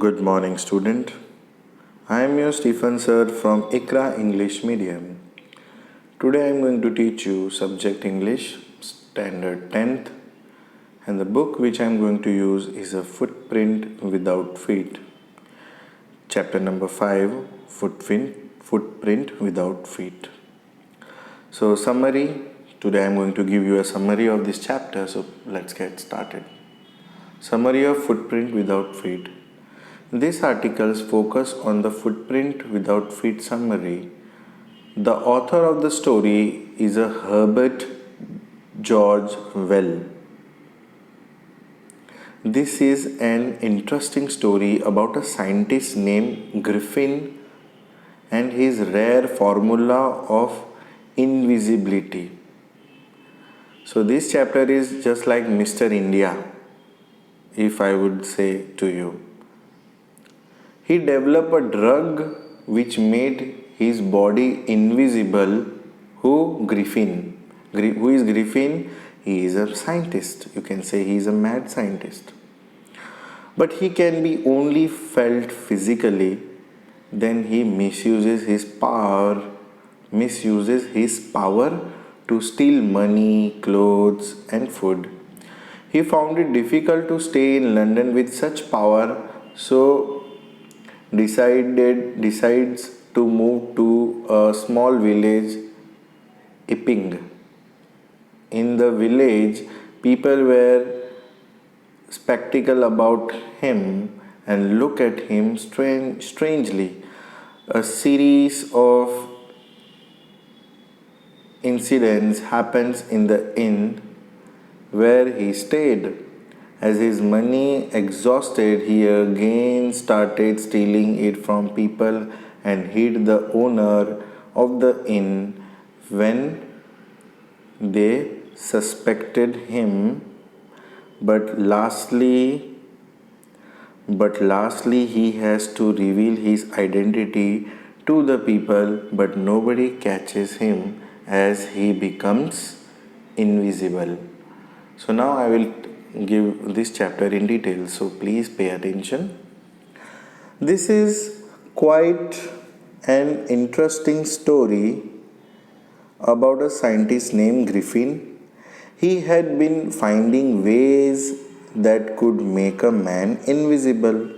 Good morning, student. I am your Stephen sir from ICRA English Medium. Today I am going to teach you subject English standard 10th, and the book which I am going to use is A Footprint Without Feet. Chapter number 5, Footprint Without Feet. So summary, today I am going to give you a summary of this chapter, so let's get started. Summary of Footprint Without Feet. These articles focus on the footprint without feet summary. The author of the story is a Herbert George Well. This is an interesting story about a scientist named Griffin and his rare formula of invisibility. So this chapter is just like Mr. India, if I would say to you. He developed a drug which made his body invisible. Who? Griffin. Who is Griffin? He is a scientist. You can say he is a mad scientist. But he can be only felt physically. Then he misuses his power to steal money, clothes, and food. He found it difficult to stay in London with such power, so decides to move to a small village, Epping. In the village, people were skeptical about him and look at him strangely. A series of incidents happens in the inn where he stayed. As his money exhausted, he again started stealing it from people and hid the owner of the inn when they suspected him. But lastly, he has to reveal his identity to the people, but nobody catches him as he becomes invisible. So now I will give this chapter in detail, so please pay attention. This is quite an interesting story about a scientist named Griffin. He had been finding ways that could make a man invisible.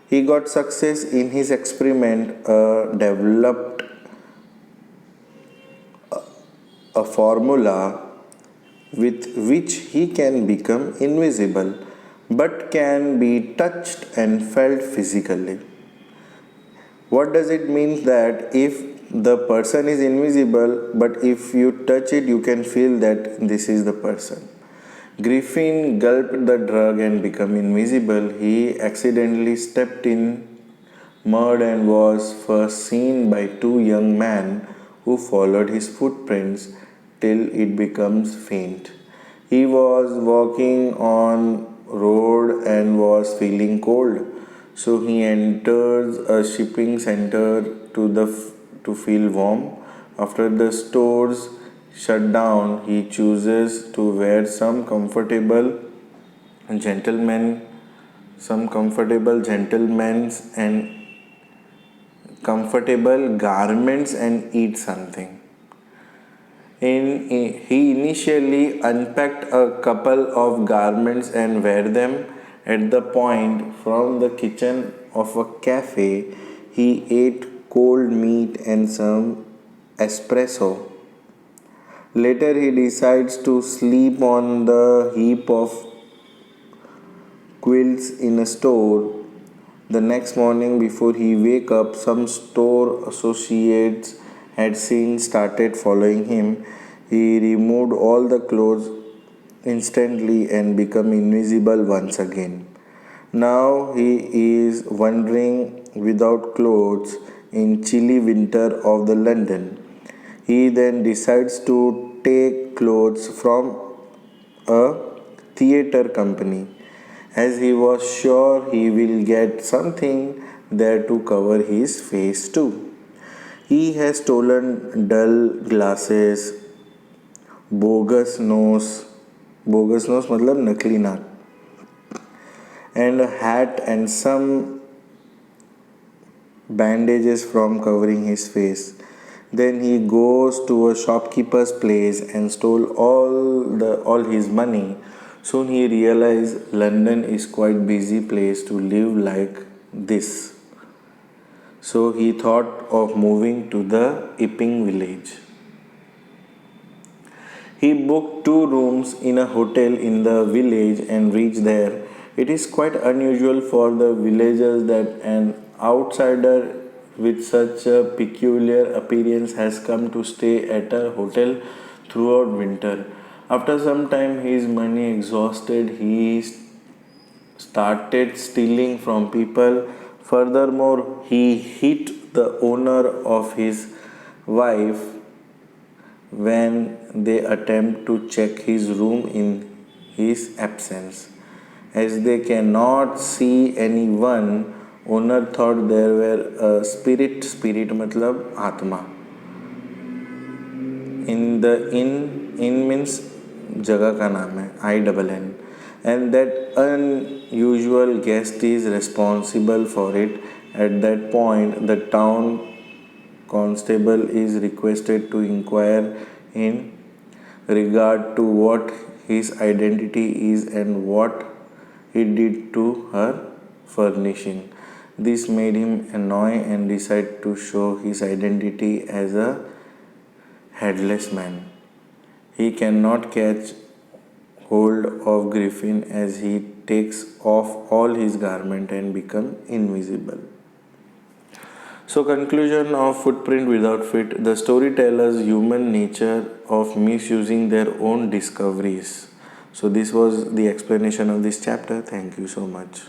He got success in his experiment, developed a formula with which he can become invisible but can be touched and felt physically. What does it mean? That if the person is invisible, but if you touch it, you can feel that this is the person. Griffin gulped the drug and became invisible. He accidentally stepped in mud and was first seen by two young men who followed his footprints till it becomes faint. He was walking on road and was feeling cold, so he enters a shipping center to feel warm. After the stores shut down, he chooses to wear some comfortable garments and eat something. He initially unpacked a couple of garments and wear them. At the point from the kitchen of a cafe, he ate cold meat and some espresso. Later, he decides to sleep on the heap of quilts in a store. The next morning, before he wake up, some store associates had started following him. He removed all the clothes instantly and became invisible once again. Now he is wandering without clothes in chilly winter of the London. He then decides to take clothes from a theatre company, as he was sure he will get something there to cover his face too. He has stolen dull glasses, bogus nose मतलब नकली नाक, and a hat and some bandages from covering his face. Then he goes to a shopkeeper's place and stole all his money. Soon he realized London is quite busy place to live like this. So he thought of moving to the Epping village. He booked 2 rooms in a hotel in the village and reached there. It is quite unusual for the villagers that an outsider with such a peculiar appearance has come to stay at a hotel throughout winter. After some time, his money exhausted, he started stealing from people. Furthermore, he hit the owner of his wife when they attempt to check his room in his absence. As they cannot see anyone, owner thought there were a spirit मतलब आत्मा in the inn means जगह का नाम है INN and that unusual guest is responsible for it. At that point the town constable is requested to inquire in regard to what his identity is and what he did to her furnishing. This made him annoyed and decide to show his identity as a headless man. He cannot catch hold of Griffin as he takes off all his garment and become invisible. So, conclusion of Footprint Without Feet. The story tells us human nature of misusing their own discoveries. So, this was the explanation of this chapter. Thank you so much.